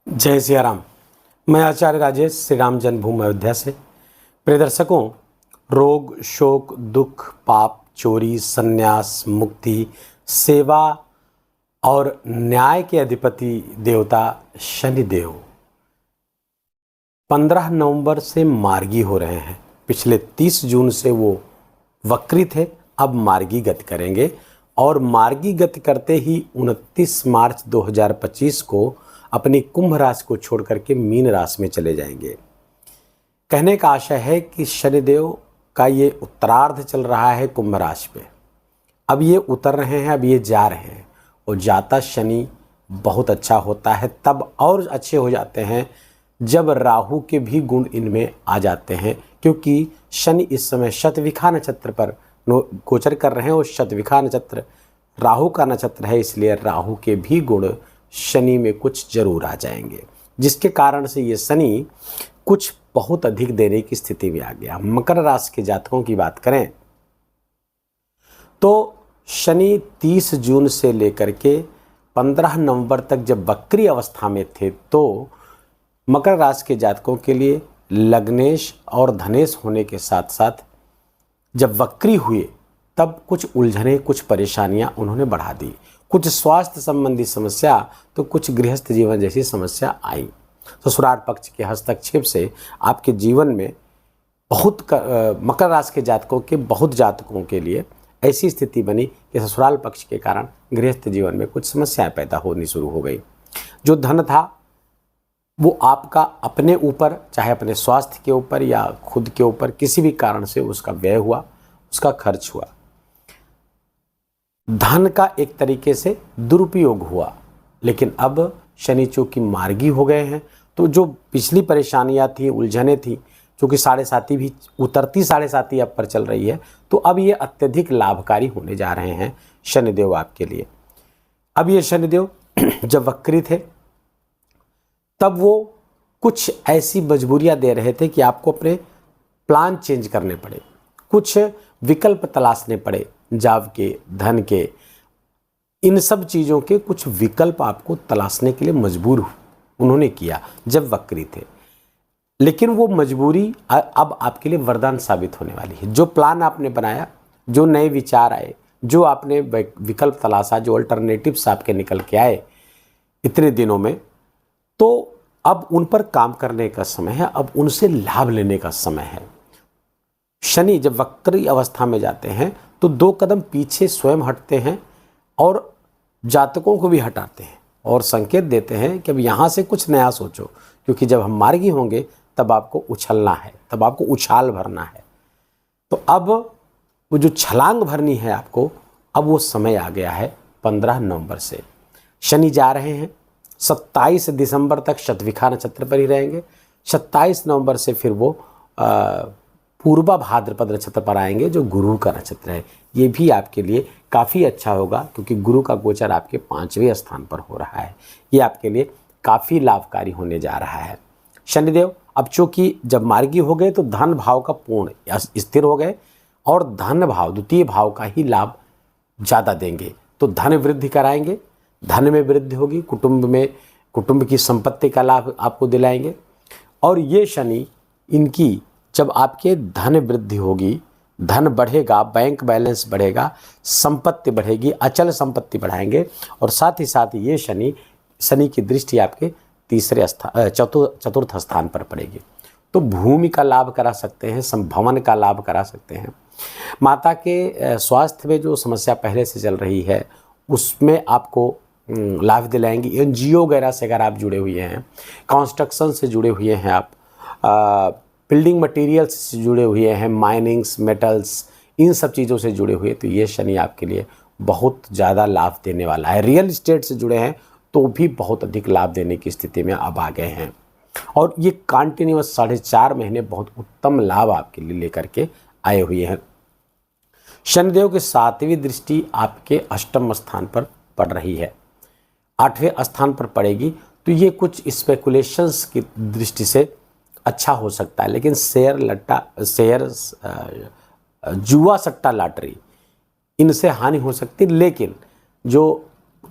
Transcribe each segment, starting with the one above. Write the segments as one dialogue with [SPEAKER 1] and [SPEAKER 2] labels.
[SPEAKER 1] जय सिया राम। मैं आचार्य राजेश श्री राम जन्मभूमि अयोध्या से। प्रिय दर्शकों, रोग, शोक, दुख, पाप, चोरी, संन्यास, मुक्ति, सेवा और न्याय के अधिपति देवता शनिदेव 15 नवंबर से मार्गी हो रहे हैं। पिछले 30 जून से वो वक्री थे, अब मार्गी गति करेंगे और मार्गी गति करते ही 29 मार्च 2025 को अपनी कुंभ राशि को छोड़ करके मीन राशि में चले जाएंगे। कहने का आशय है कि शनिदेव का ये उत्तरार्ध चल रहा है कुंभ राशि पे। अब ये उतर रहे हैं, अब ये जा रहे हैं और जाता शनि बहुत अच्छा होता है, तब और अच्छे हो जाते हैं जब राहु के भी गुण इनमें आ जाते हैं, क्योंकि शनि इस समय शतविखा नक्षत्र पर गोचर कर रहे हैं और शतविखा नक्षत्र राहु का नक्षत्र है, इसलिए राहु के भी गुण शनि में कुछ जरूर आ जाएंगे, जिसके कारण से ये शनि कुछ बहुत अधिक देने की स्थिति में आ गया। मकर राशि के जातकों की बात करें तो शनि 30 जून से लेकर के 15 नवंबर तक जब वक्री अवस्था में थे तो मकर राशि के जातकों के लिए लग्नेश और धनेश होने के साथ साथ जब वक्री हुए तब कुछ उलझने, कुछ परेशानियां उन्होंने बढ़ा दी। कुछ स्वास्थ्य संबंधी समस्या तो कुछ गृहस्थ जीवन जैसी समस्या आई। ससुराल पक्ष के हस्तक्षेप से आपके जीवन में मकर राशि के जातकों के बहुत जातकों के लिए ऐसी स्थिति बनी कि ससुराल पक्ष के कारण गृहस्थ जीवन में कुछ समस्याएं पैदा होनी शुरू हो गई। जो धन था वो आपका अपने ऊपर, चाहे अपने स्वास्थ्य के ऊपर या खुद के ऊपर, किसी भी कारण से उसका व्यय हुआ, उसका खर्च हुआ। धन का एक तरीके से दुरुपयोग हुआ। लेकिन अब शनि चूंकि मार्गी हो गए हैं तो जो पिछली परेशानियां थी, उलझने थी, क्योंकि 7.5 भी उतरती 7.5 अब पर चल रही है, तो अब ये अत्यधिक लाभकारी होने जा रहे हैं शनिदेव आपके लिए। अब ये शनिदेव जब वक्री थे तब वो कुछ ऐसी मजबूरियां दे रहे थे कि आपको अपने प्लान चेंज करने पड़े, कुछ विकल्प तलाशने पड़े, जॉब के, धन के, इन सब चीज़ों के कुछ विकल्प आपको तलाशने के लिए मजबूर उन्होंने किया जब वक्री थे। लेकिन वो मजबूरी अब आपके लिए वरदान साबित होने वाली है। जो प्लान आपने बनाया, जो नए विचार आए, जो आपने विकल्प तलाशा, जो अल्टरनेटिव्स आपके निकल के आए इतने दिनों में, तो अब उन पर काम करने का समय है, अब उनसे लाभ लेने का समय है। शनि जब वक्री अवस्था में जाते हैं तो 2 कदम पीछे स्वयं हटते हैं और जातकों को भी हटाते हैं और संकेत देते हैं कि अब यहाँ से कुछ नया सोचो, क्योंकि जब हम मार्गी होंगे तब आपको उछलना है, तब आपको उछाल भरना है। तो अब वो जो छलांग भरनी है आपको, अब वो समय आ गया है। 15 नवंबर से शनि जा रहे हैं, 27 दिसंबर तक शतविखा नक्षत्र पर ही रहेंगे। 27 नवंबर से फिर वो पूर्वा भाद्रपद नक्षत्र पर आएंगे, जो गुरु का नक्षत्र है। ये भी आपके लिए काफ़ी अच्छा होगा, क्योंकि गुरु का गोचर आपके 5वें स्थान पर हो रहा है। ये आपके लिए काफ़ी लाभकारी होने जा रहा है। शनिदेव अब चूँकि जब मार्गी हो गए तो धन भाव का पूर्ण स्थिर हो गए और धन भाव, द्वितीय भाव का ही लाभ ज़्यादा देंगे, तो धन वृद्धि कराएंगे, धन में वृद्धि होगी, कुटुंब की संपत्ति का लाभ आपको दिलाएंगे। और ये शनि इनकी जब आपके धन वृद्धि होगी, धन बढ़ेगा, बैंक बैलेंस बढ़ेगा, संपत्ति बढ़ेगी, अचल संपत्ति बढ़ाएंगे और साथ ही साथ ये शनि की दृष्टि आपके चतुर्थ स्थान पर पड़ेगी, तो भूमि का लाभ करा सकते हैं, भवन का लाभ करा सकते हैं। माता के स्वास्थ्य में जो समस्या पहले से चल रही है उसमें आपको लाभ दिलाएंगी। NGO वगैरह से अगर आप जुड़े हुए हैं, कंस्ट्रक्शन से जुड़े हुए हैं, आप बिल्डिंग मटेरियल्स से जुड़े हुए हैं, माइनिंग्स, मेटल्स, इन सब चीज़ों से जुड़े हुए, तो ये शनि आपके लिए बहुत ज़्यादा लाभ देने वाला है। रियल इस्टेट से जुड़े हैं तो भी बहुत अधिक लाभ देने की स्थिति में अब आ गए हैं और ये कंटिन्यूअस 4.5 महीने बहुत उत्तम लाभ आपके लिए लेकर के आए हुए हैं। शनिदेव की 7वीं दृष्टि आपके 8वें स्थान पर पड़ रही है, 8वें स्थान पर पड़ेगी, तो ये कुछ स्पेकुलेशंस की दृष्टि से अच्छा हो सकता है। लेकिन जुआ, सट्टा, लॉटरी, इनसे हानि हो सकती है। लेकिन जो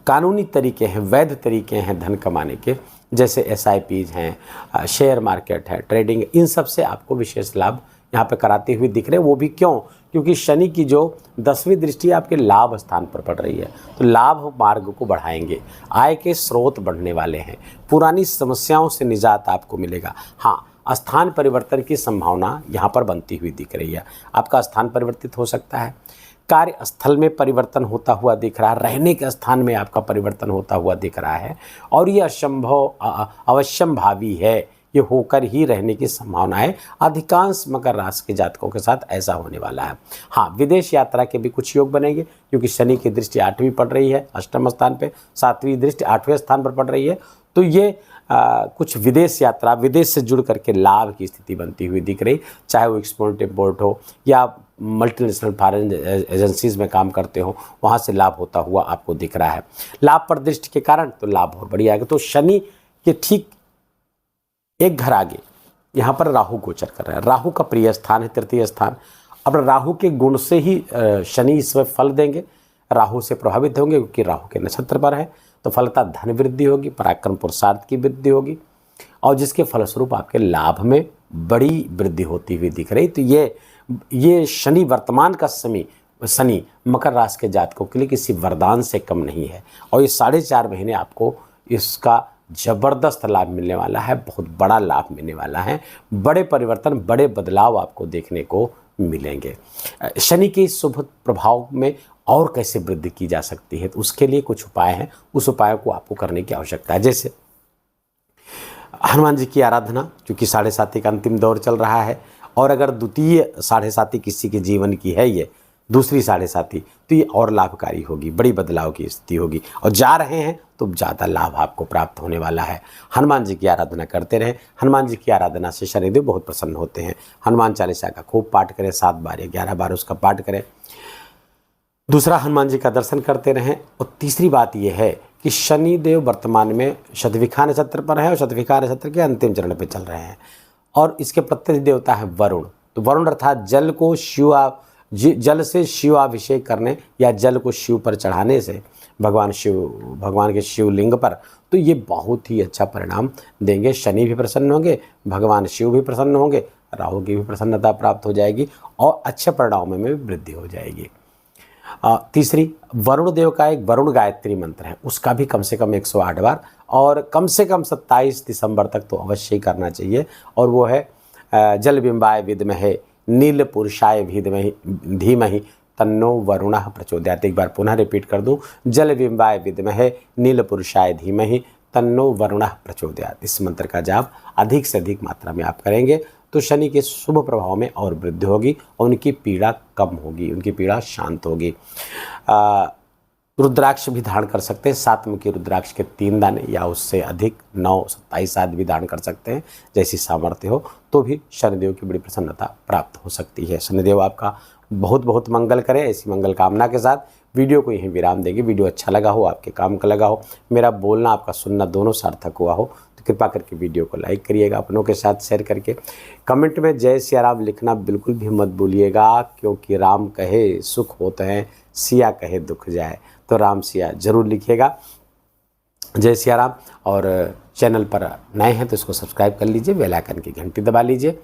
[SPEAKER 1] कानूनी तरीके हैं, वैध तरीके हैं धन कमाने के, जैसे SIPs हैं, शेयर मार्केट है, ट्रेडिंग, इन सब से आपको विशेष लाभ यहाँ पे कराते हुए दिख रहे हैं। वो भी क्यों? क्योंकि शनि की जो 10वीं दृष्टि आपके लाभ स्थान पर पड़ रही है, तो लाभ मार्ग को बढ़ाएंगे, आय के स्रोत बढ़ने वाले हैं, पुरानी समस्याओं से निजात आपको मिलेगा। हाँ, स्थान परिवर्तन की संभावना यहाँ पर बनती हुई दिख रही है। आपका स्थान परिवर्तित हो सकता है, कार्यस्थल में परिवर्तन होता हुआ दिख रहा है, रहने के स्थान में आपका परिवर्तन होता हुआ दिख रहा है, और ये अवश्यंभावी है, ये होकर ही रहने की संभावनाएं अधिकांश मकर राशि के जातकों के साथ ऐसा होने वाला है। हाँ, विदेश यात्रा के भी कुछ योग बनेंगे, क्योंकि शनि की दृष्टि 8वीं पड़ रही है अष्टम स्थान पे, 7वीं दृष्टि 8वें स्थान पर पड़ रही है, तो ये कुछ विदेश यात्रा, विदेश से जुड़ करके लाभ की स्थिति बनती हुई दिख रही, चाहे वो एक्सपोर्ट इम्पोर्ट हो या मल्टीनेशनल फॉरेन एजेंसीज में काम करते हो, वहाँ से लाभ होता हुआ आपको दिख रहा है। लाभ पर दृष्टि के कारण तो लाभ और बढ़िया आएगा। तो शनि के ठीक एक घर आगे यहाँ पर राहु गोचर कर रहा है। राहु का प्रिय स्थान है तृतीय स्थान। अब राहु के गुण से ही शनि इसमें फल देंगे, राहु से प्रभावित होंगे, क्योंकि राहु के नक्षत्र पर है, तो फलता धन वृद्धि होगी, पराक्रम पुरुषार्थ की वृद्धि होगी, और जिसके फलस्वरूप आपके लाभ में बड़ी वृद्धि होती हुई दिख रही। तो ये शनि वर्तमान का शनि मकर राशि के जातकों के लिए किसी वरदान से कम नहीं है, और ये 4.5 महीने आपको इसका जबरदस्त लाभ मिलने वाला है, बहुत बड़ा लाभ मिलने वाला है, बड़े परिवर्तन, बड़े बदलाव आपको देखने को मिलेंगे। शनि के शुभ प्रभाव में और कैसे वृद्धि की जा सकती है, तो उसके लिए कुछ उपाय हैं, उस उपायों को आपको करने की आवश्यकता है। जैसे हनुमान जी की आराधना, क्योंकि 7.5 का अंतिम दौर चल रहा है, और अगर द्वितीय 7.5 किसी के जीवन की है, ये दूसरी 7.5, तो ये और लाभकारी होगी, बड़ी बदलाव की स्थिति होगी, और जा रहे हैं तो ज़्यादा लाभ आपको प्राप्त होने वाला है। हनुमान जी की आराधना करते रहें। हनुमान जी की आराधना से शनिदेव बहुत प्रसन्न होते हैं। हनुमान चालीसा का खूब पाठ करें, 7 बार या 11 बार उसका पाठ करें। दूसरा, हनुमान जी का दर्शन करते रहें। और तीसरी बात यह है कि शनिदेव वर्तमान में शतभिखा नक्षत्र पर है, और शतभिखा नक्षत्र के अंतिम चरण पर चल रहे हैं, और इसके प्रत्यक्ष देवता है वरुण। तो वरुण अर्थात जल से शिवाभिषेक करने या जल को शिव पर चढ़ाने से भगवान के शिवलिंग पर, तो ये बहुत ही अच्छा परिणाम देंगे। शनि भी प्रसन्न होंगे, भगवान शिव भी प्रसन्न होंगे, राहु की भी प्रसन्नता प्राप्त हो जाएगी, और अच्छे परिणामों में भी वृद्धि हो जाएगी। तीसरी, वरुण देव का एक वरुण गायत्री मंत्र है, उसका भी कम से कम 108 बार और कम से कम 27 दिसंबर तक तो अवश्य ही करना चाहिए। और वो है जलबिंबाय विद्महे नील पुरुषाय धीमहि तन्नो वरुणः प्रचोदयात्। एक बार पुनः रिपीट कर दूं, जलबिंबाय विद्महे नील पुरुषाय धीमहि तन्नो वरुणः प्रचोदयात्। इस मंत्र का जाप अधिक से अधिक मात्रा में आप करेंगे तो शनि के शुभ प्रभाव में और वृद्धि होगी, और उनकी पीड़ा कम होगी, उनकी पीड़ा शांत होगी। रुद्राक्ष भी धारण कर सकते हैं, 7 मुखी रुद्राक्ष के 3 दाने या उससे अधिक 9, 27 आदि भी धारण कर सकते हैं, जैसी सामर्थ्य हो, तो भी शनिदेव की बड़ी प्रसन्नता प्राप्त हो सकती है। शनिदेव आपका बहुत बहुत मंगल करें। ऐसी मंगल कामना के साथ वीडियो को यहीं विराम देंगे। वीडियो अच्छा लगा हो, आपके काम का लगा हो, मेरा बोलना आपका सुनना दोनों सार्थक हुआ हो, तो कृपा करके वीडियो को लाइक करिएगा, अपनों के साथ शेयर करके। कमेंट में जय सिया राम लिखना बिल्कुल भी मत भूलिएगा, क्योंकि राम कहे सुख होते हैं, सिया कहे दुख जाए, तो राम सिया जरूर लिखिएगा। जय सिया राम। और चैनल पर नए हैं तो इसको सब्सक्राइब कर लीजिए, बेल आइकन की घंटी दबा लीजिए।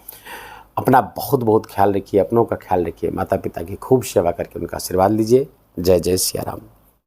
[SPEAKER 1] अपना बहुत बहुत ख्याल रखिए, अपनों का ख्याल रखिए, माता पिता की खूब सेवा करके उनका आशीर्वाद लीजिए। जय जय सिया राम।